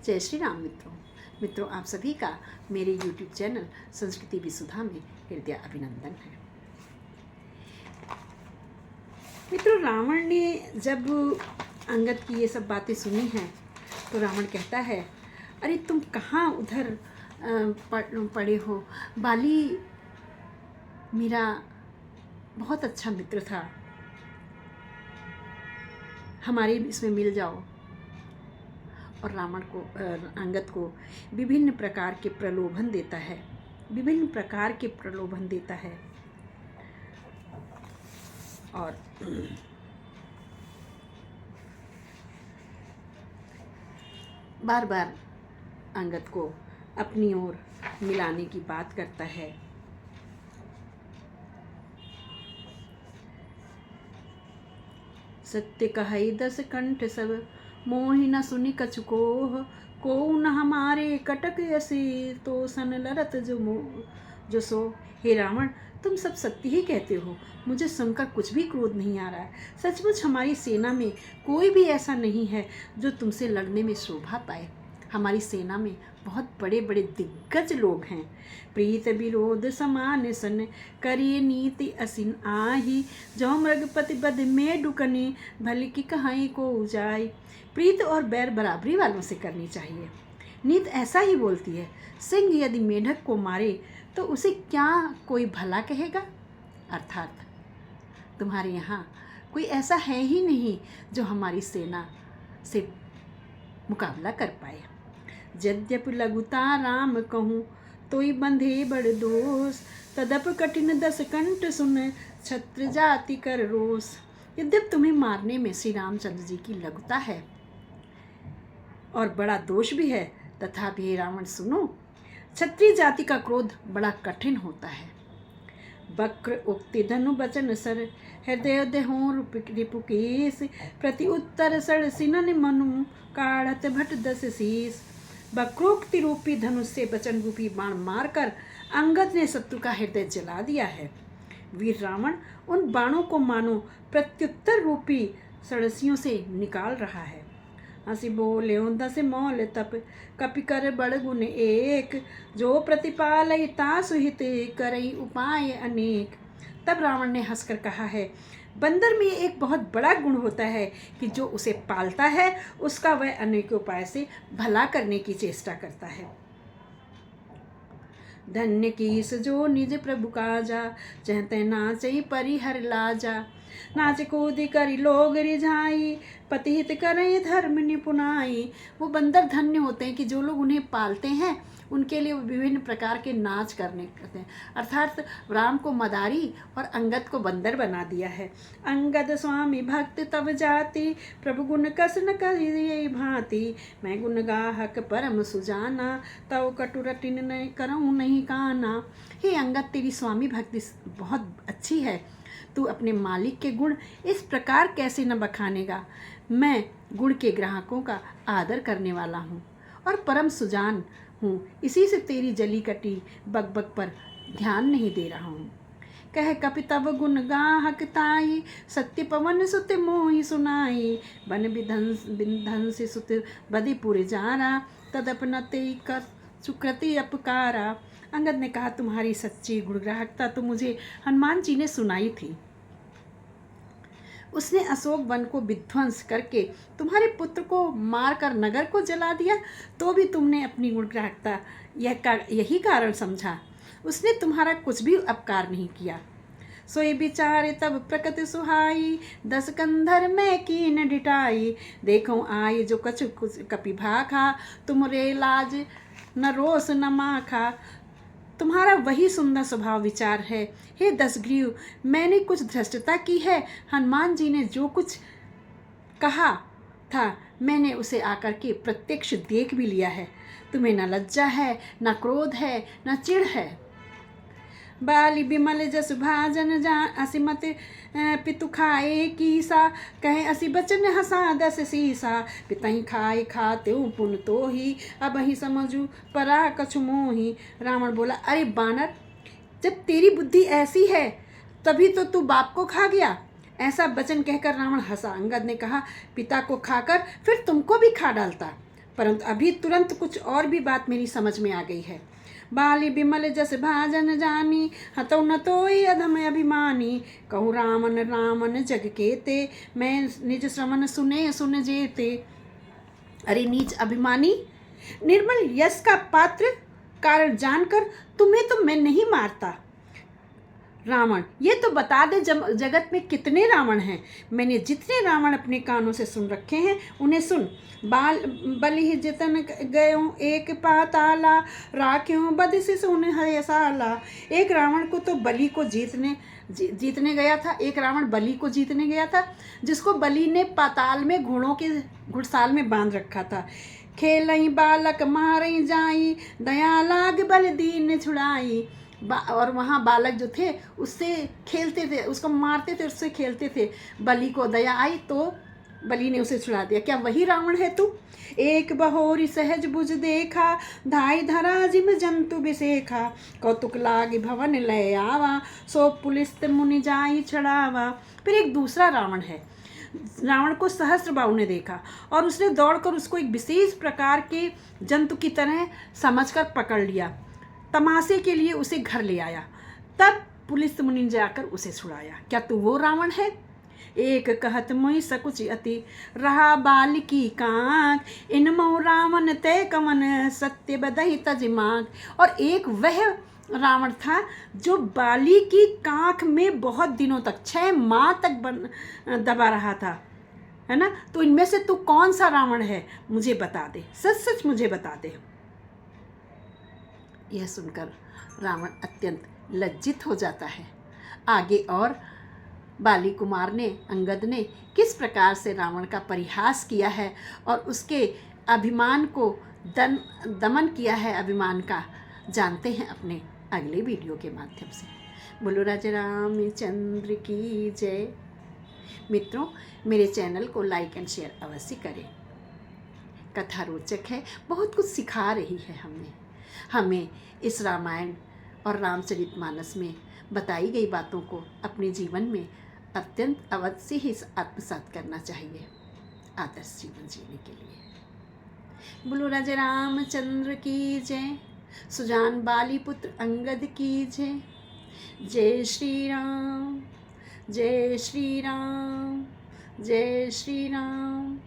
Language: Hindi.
जय श्री राम मित्रों आप सभी का मेरे YouTube चैनल संस्कृति विसुधा में हृदय अभिनंदन है। मित्रों, रावण ने जब अंगद की ये सब बातें सुनी हैं तो रावण कहता है, अरे तुम कहाँ उधर पड़े हो? बाली मेरा बहुत अच्छा मित्र था, हमारे इसमें मिल जाओ। और रावण को अंगद को विभिन्न प्रकार के प्रलोभन देता है, और बार बार अंगद को अपनी ओर मिलाने की बात करता है। सत्य कहई 10 कंठ सब, मोहि न सुनि कछु कोह। को न हमारे कटक ऐसे, तो सन लरत जो सो। हे रावण, तुम सब सत्य ही कहते हो, मुझे सुनकर कुछ भी क्रोध नहीं आ रहा है। सचमुच हमारी सेना में कोई भी ऐसा नहीं है जो तुमसे लड़ने में शोभा पाए। हमारी सेना में बहुत बड़े बड़े दिग्गज लोग हैं। प्रीत विरोध समान सन, करिए नीति असिन आही। जो मृगपति बध में डुकने, भले की कहाई को जाय। प्रीत और बैर बराबरी वालों से करनी चाहिए। नीत ऐसा ही बोलती है, सिंह यदि मेढक को मारे तो उसे क्या कोई भला कहेगा? अर्थात तुम्हारे यहाँ कोई ऐसा है ही नहीं जो हमारी सेना से मुकाबला कर पाए। यद्यपि लघुता राम कहूँ, तोई बंधे बड़ दोष। तदप कठिन 10 कंठ सुन, छत्र जाति कर रोष। यद्यप तुम्हें मारने में श्री रामचंद्र जी की लघुता है और बड़ा दोष भी है, तथापि हे रावण सुनो, क्षत्रिय जाति का क्रोध बड़ा कठिन होता है। वक्र उक्ति धनु बचन सर, हृदय देहों रिपुकेश। प्रति उत्तर सड़ सिनन मनु, काढ़त भट 10 शीस। वक्रोक्ति रूपी धनुष से वचन रूपी बाण मारकर अंगद ने शत्रु का हृदय जला दिया है। वीर रावण उन बाणों को मानो प्रत्युत्तर रूपी सड़सियों से निकाल रहा है। हंसी बोले 10 मौल तप, कपि कर बड़ गुण एक। जो प्रतिपालय तासु हित, करई उपाय अनेक। तब रावण ने हंसकर कहा है, बंदर में एक बहुत बड़ा गुण होता है कि जो उसे पालता है उसका वह अनेक उपाय से भला करने की चेष्टा करता है। धन्य कीस जो निज प्रभु काजा, चहते नाचई परिहर लाजा। नाच कूदी करी लोग रिझाई, पतिहित करई धर्म निपुनाई। वो बंदर धन्य होते हैं कि जो लोग उन्हें पालते हैं उनके लिए वो विभिन्न प्रकार के नाच करते हैं। अर्थात राम को मदारी और अंगद को बंदर बना दिया है। अंगद स्वामी भक्त तब जाति, प्रभु गुण कस न करिए भांति। मैं गुण गाहक परम सुजाना, तव कटुरटिन न करऊँ नहीं काना। हे अंगद, तेरी स्वामी भक्ति बहुत अच्छी है, तू अपने मालिक के गुण इस प्रकार कैसे न बखानेगा। मैं गुण के ग्राहकों का आदर करने वाला हूँ और परम सुजान हूँ, इसी से तेरी जली कटी बकबक पर ध्यान नहीं दे रहा हूँ। कह कपि तब गुण गाहक ताई, सत्य पवन सुत मोहि सुनाई। बन बिधन से सुत बदि पुर जारा, तदपनते कर सुकृति अपकारा। अंगद ने कहा, तुम्हारी सच्ची गुणग्राहकता तो मुझे हनुमान जी ने सुनाई थी। उसने अशोक वन को विध्वंस करके तुम्हारे पुत्र को मारकर नगर को जला दिया, तो भी तुमने अपनी गुणग्राहकता यही कारण समझा। उसने तुम्हारा कुछ भी अपकार नहीं किया। सोई विचारे तब प्रकृति सुहाई, 10 कंधर में कीन डिटाई। देखो आए जो कछु कपि भाखा, तुम रे लाज न रोष न माखा। तुम्हारा वही सुंदर स्वभाव विचार है। हे 10 ग्रीव, मैंने कुछ धृष्टता की है। हनुमान जी ने जो कुछ कहा था मैंने उसे आकर के प्रत्यक्ष देख भी लिया है। तुम्हें न लज्जा है, न क्रोध है, न चिढ़ है। बाली बिमल जस भाजन जा, असिमत पितु खाए कीसा। कहे असी बचन हंसा 10 सीसा। पितही खाए खाते पुन तो ही, अब ही समझू परा कछु मोही। रावण बोला, अरे बानर, जब तेरी बुद्धि ऐसी है तभी तो तू बाप को खा गया। ऐसा वचन कहकर रावण हंसा। अंगद ने कहा, पिता को खाकर फिर तुमको भी खा डालता। परंतु अभी तुरंत कुछ और भी बात मेरी समझ में आ गई है। बाली बिमल जस भाजन जानी, हतो न तोई अधम अभिमानी, कहूँ रामन रामन जग केते, मैं निज श्रवण सुने सुन जेते। अरे नीच अभिमानी, निर्मल यश का पात्र कारण जानकर तुम्हें तो मैं नहीं मारता। रावण, ये तो बता दे जगत में कितने रावण हैं। मैंने जितने रावण अपने कानों से सुन रखे हैं उन्हें सुन। बलि जितन गयो एक पाताला, राख्यों बद से सुन हयसाला। एक रावण को तो बलि को जीतने गया था, एक रावण बलि को जीतने गया था, जिसको बलि ने पाताल में घोड़ों के घुड़साल में बांध रखा था। खेलई बालक मारई जाई, दया लाग बल दीन छुड़ाई। और वहाँ बालक जो थे उससे खेलते थे, उसको मारते थे, उससे खेलते थे। बलि को दया आई तो बलि ने उसे छुड़ा दिया। क्या वही रावण है तू? एक बहोरी सहज बुझ देखा, धाई धरा जिम जंतु बिसेखा। कौतुक लाग भवन लय आवा, सो पुलिस मुनि जाई छड़ावा। फिर एक दूसरा रावण है। रावण को सहस्त्रबाहु ने देखा और उसने दौड़कर उसको एक विशेष प्रकार के जंतु की तरह समझकर पकड़ लिया, तमाशे के लिए उसे घर ले आया। तब पुलिस मुनि जाकर उसे छुड़ाया। क्या तू वो रावण है? एक कहत मोहि सकुच अति, रहा बाल की कांक, इन मो रावण तय कमन, सत्य बदही तज मांग। और एक वह रावण था जो बाली की कांख में बहुत दिनों तक 6 माह तक दबा रहा था, है ना। तो इनमें से तू कौन सा रावण है, मुझे बता दे, सच सच मुझे बता दे। यह सुनकर रावण अत्यंत लज्जित हो जाता है। आगे और बाली कुमार ने, अंगद ने किस प्रकार से रावण का परिहास किया है और उसके अभिमान को दमन किया है, अभिमान का, जानते हैं अपने अगले वीडियो के माध्यम से। बोलो राजा रामचंद्र की जय। मित्रों, मेरे चैनल को लाइक एंड शेयर अवश्य करें। कथा रोचक है, बहुत कुछ सिखा रही है हमें इस रामायण और रामचरितमानस में बताई गई बातों को अपने जीवन में अत्यंत अवश्य ही आत्मसात करना चाहिए आदर्श जीवन जीने के लिए। बोलो राजा रामचंद्र की जय। सुजान बाली पुत्र अंगद की जय। जय श्री राम, जय श्री राम, जय श्री राम।